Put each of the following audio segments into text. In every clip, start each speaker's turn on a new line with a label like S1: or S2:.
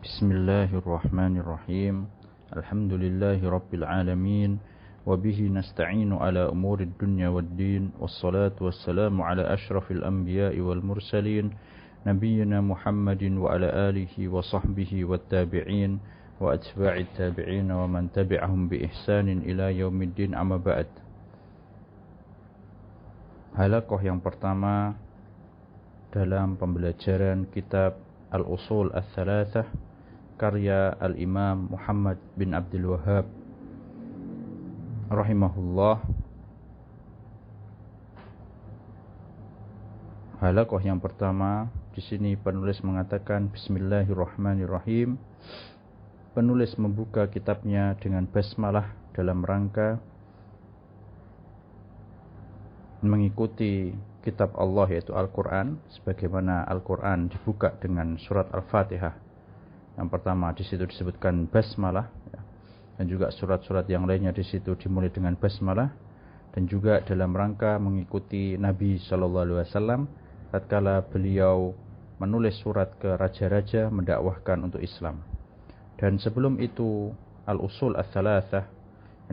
S1: Bismillahirrahmanirrahim. Alhamdulillahi rabbil alamin. Wabihi nasta'inu ala umurid dunya waddin. Wassalatu wassalamu ala ashrafil anbiya'i wal mursalin, Nabiyyina Muhammadin wa ala alihi wa sahbihi wattabi'in wa atba'it tabi'in wa man tabi'ahum bi ihsanin ila yaumiddin, amma ba'd. Halaqah yang pertama dalam pembelajaran kitab Al-Usul Ats-Tsalatsah karya Al-Imam Muhammad bin Abdul Wahhab rahimahullah. Halaqah yang pertama, di sini penulis mengatakan Bismillahirrahmanirrahim. Penulis membuka kitabnya dengan basmalah dalam rangka mengikuti kitab Allah, yaitu Al-Quran, sebagaimana Al-Quran dibuka dengan surat Al-Fatihah. Yang pertama di situ disebutkan basmalah, ya. Dan juga surat-surat yang lainnya di situ dimulai dengan basmalah. Dan juga dalam rangka mengikuti Nabi SAW tatkala beliau menulis surat ke raja-raja mendakwahkan untuk Islam. Dan sebelum itu Al-Usul Ats-Tsalatsah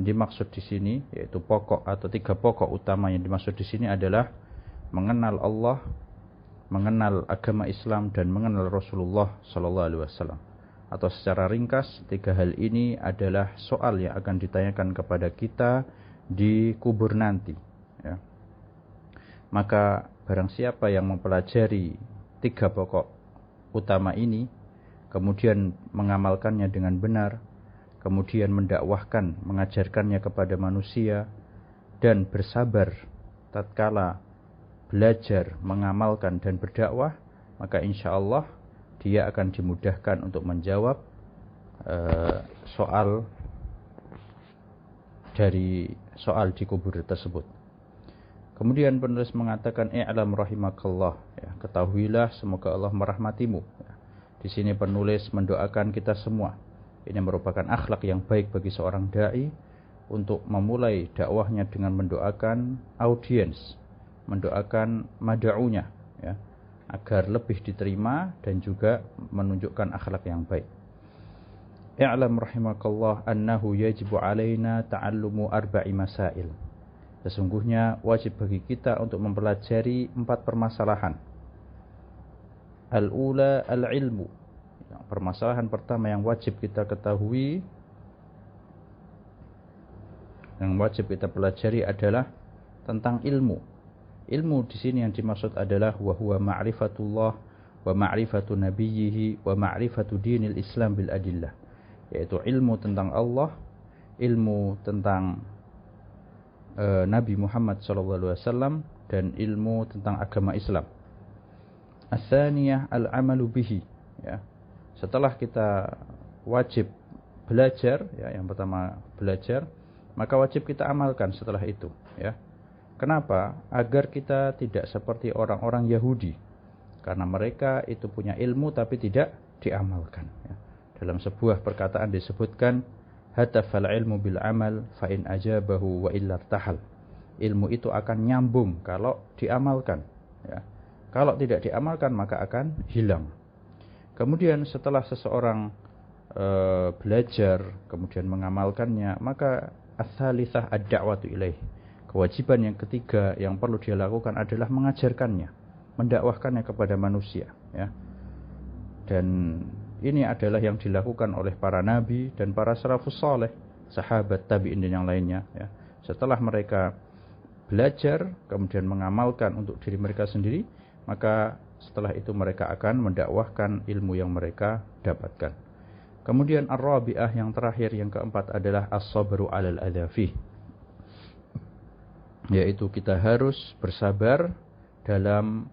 S1: yang dimaksud di sini, yaitu pokok atau 3 pokok utama yang dimaksud di sini adalah mengenal Allah, mengenal agama Islam, dan mengenal Rasulullah SAW. Atau secara ringkas, 3 hal ini adalah soal yang akan ditanyakan kepada kita di kubur nanti, ya. Maka barang siapa yang mempelajari 3 pokok utama ini, kemudian mengamalkannya dengan benar, kemudian mendakwahkan, mengajarkannya kepada manusia, dan bersabar tatkala belajar, mengamalkan, dan berdakwah, maka insya Allah dia akan dimudahkan untuk menjawab soal di kubur tersebut. Kemudian penulis mengatakan i'lam rahimakallah, ya, ketahuilah semoga Allah merahmatimu, ya. Di sini penulis mendoakan kita semua. Ini merupakan akhlak yang baik bagi seorang dai untuk memulai dakwahnya dengan mendoakan audiens, mendoakan mad'unya, ya, agar lebih diterima dan juga menunjukkan akhlak yang baik. I'lam rahimakallah annahu yajibu alaina ta'allumu 4 masail. Sesungguhnya wajib bagi kita untuk mempelajari 4 permasalahan. Al-ula al-ilmu. Permasalahan pertama yang wajib kita ketahui, yang wajib kita pelajari adalah tentang ilmu. Ilmu di sini yang dimaksud adalah wa huwa ma'rifatullah wa ma'rifatu nabiyhi wa ma'rifatu dinil Islam bil adillah, yaitu ilmu tentang Allah, ilmu tentang Nabi Muhammad SAW, dan ilmu tentang agama Islam. Ats-tsaniyah al-amalu bihi, ya. Setelah kita wajib belajar, ya, yang pertama belajar, maka wajib kita amalkan setelah itu, ya. Kenapa? Agar kita tidak seperti orang-orang Yahudi, karena mereka itu punya ilmu tapi tidak diamalkan, ya. Dalam sebuah perkataan disebutkan hatafal ilmu bil amal fa in ajabahu wa illa irtahal. Ilmu itu akan nyambung kalau diamalkan, ya. Kalau tidak diamalkan maka akan hilang. Kemudian setelah seseorang belajar kemudian mengamalkannya, maka ats-tsalitsah ad-da'watu ilaih. Kewajiban yang ketiga yang perlu dia lakukan adalah mengajarkannya, mendakwahkannya kepada manusia, ya. Dan ini adalah yang dilakukan oleh para nabi dan para salafus saleh, sahabat, tabi'in, dan yang lainnya, ya. Setelah mereka belajar kemudian mengamalkan untuk diri mereka sendiri, maka setelah itu mereka akan mendakwahkan ilmu yang mereka dapatkan. Kemudian ar-rabi'ah yang terakhir, yang keempat adalah as-sabru 'alal adzafi, yaitu kita harus bersabar dalam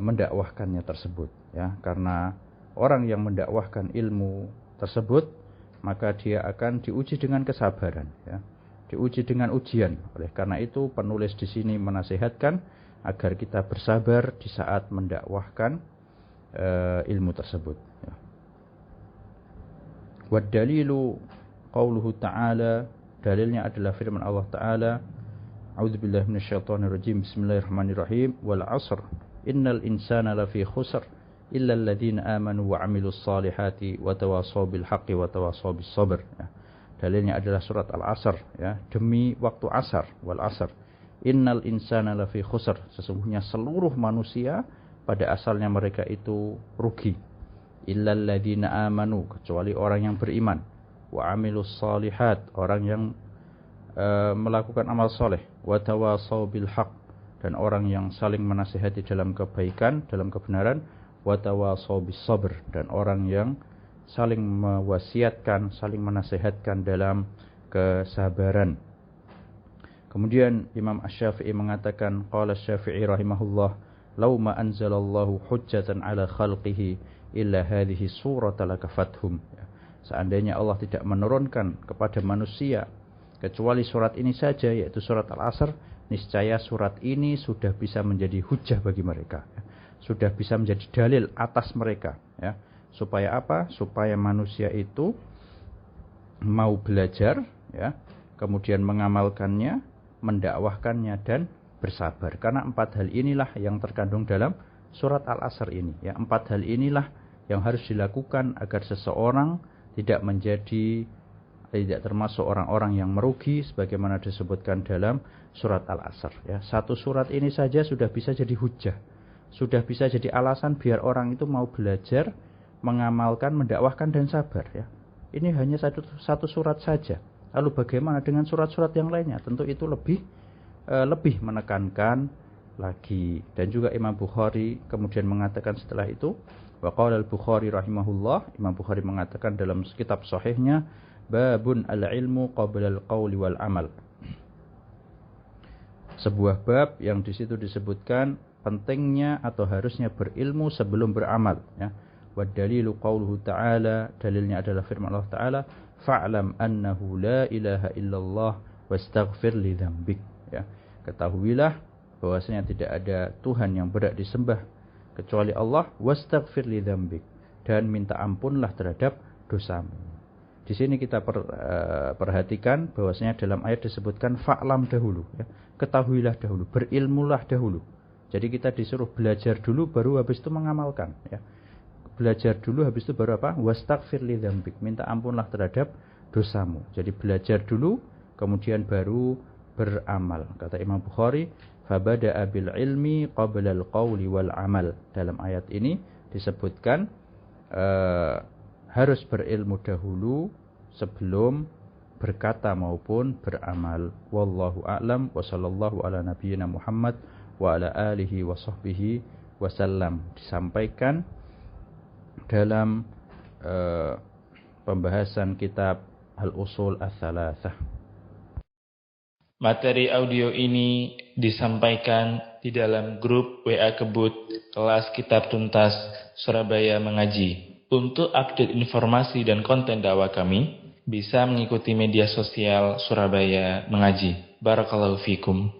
S1: mendakwahkannya tersebut, ya. Karena orang yang mendakwahkan ilmu tersebut, maka dia akan diuji dengan kesabaran, ya. Diuji dengan ujian. Oleh karena itu penulis di sini menasihatkan agar kita bersabar di saat mendakwahkan ilmu tersebut, ya. Wad dalilu qauluhu ta'ala, dalilnya adalah firman Allah Ta'ala, A'udzubillahi minasyaitonir rajim, Bismillahirrahmanirrahim, wal 'ashr innal insana lafi khusr illal ladzina amanu wa 'amilus solihati wa tawashaw bil haqqi wa tawashaw bis sabr. Ya. Dalilnya adalah surat Al-Asr, ya, demi waktu asar, wal asr. Innal insana lafi khusr, sesungguhnya seluruh manusia pada asalnya mereka itu rugi. Illal ladzina amanu, kecuali orang yang beriman, wa 'amilus solihat, orang yang melakukan amal soleh, wa tawashaw bil haqq, dan orang yang saling menasihati dalam kebaikan, dalam kebenaran, wa tawashaw bis sabr, dan orang yang saling mewasiatkan, saling menasihatkan dalam kesabaran. Kemudian Imam Asy-Syafi'i mengatakan, qala Asy-Syafi'i rahimahullah, law ma anzalallahu hujjatan ala khalqihi illa hadhihi surata lakafathum. Seandainya Allah tidak menurunkan kepada manusia kecuali surat ini saja, yaitu surat Al-Asr, niscaya surat ini sudah bisa menjadi hujjah bagi mereka, sudah bisa menjadi dalil atas mereka, ya. Supaya apa? Supaya manusia itu mau belajar, ya, kemudian mengamalkannya, mendakwahkannya, dan bersabar. Karena 4 hal inilah yang terkandung dalam surat Al-Asr ini. Ya, 4 hal inilah yang harus dilakukan agar seseorang tidak termasuk orang-orang yang merugi, sebagaimana disebutkan dalam surat Al-Asr. Ya, 1 surat ini saja sudah bisa jadi hujjah, sudah bisa jadi alasan biar orang itu mau belajar, mengamalkan, mendakwahkan, dan sabar. Ya, ini hanya satu surat saja. Lalu bagaimana dengan surat-surat yang lainnya? Tentu itu lebih menekankan lagi. Dan juga Imam Bukhari kemudian mengatakan setelah itu, wa qala al-Bukhari rahimahullah, Imam Bukhari mengatakan dalam kitab sahihnya, babun al-ilmu qabla al-qawli wal amal. Sebuah bab yang di situ disebutkan pentingnya atau harusnya berilmu sebelum beramal, ya. Wa dalilu qauluhu ta'ala, dalilnya adalah firman Allah Ta'ala, fa'lam annahu la ilaha illallah wastaghfir li dzambik. Ya, ketahuilah bahwasanya tidak ada Tuhan yang berhak disembah kecuali Allah, wastaghfir li dzambik, dan minta ampunlah terhadap dosamu. Di sini kita perhatikan bahwasanya dalam ayat disebutkan fa'lam dahulu, ya. Ketahuilah dahulu, berilmulah dahulu. Jadi kita disuruh belajar dulu baru habis itu mengamalkan, ya. Belajar dulu habis itu baru apa? Wastaghfir li dzambik, minta ampunlah terhadap dosamu. Jadi belajar dulu kemudian baru beramal. Kata Imam Bukhari, fabada'a bil ilmi qabla al-qawli wal amal. Dalam ayat ini disebutkan harus berilmu dahulu sebelum berkata maupun beramal. Wallahu a'lam wa sallallahu ala nabiyyina Muhammad wa ala alihi wa sahbihi wasallam. Disampaikan dalam pembahasan kitab Al-Usul Ats-Tsalatsah.
S2: Materi audio ini disampaikan di dalam grup WA Kebut kelas Kitab Tuntas Surabaya Mengaji. Untuk update informasi dan konten dakwah kami, bisa mengikuti media sosial Surabaya Mengaji. Barakallahu fikum.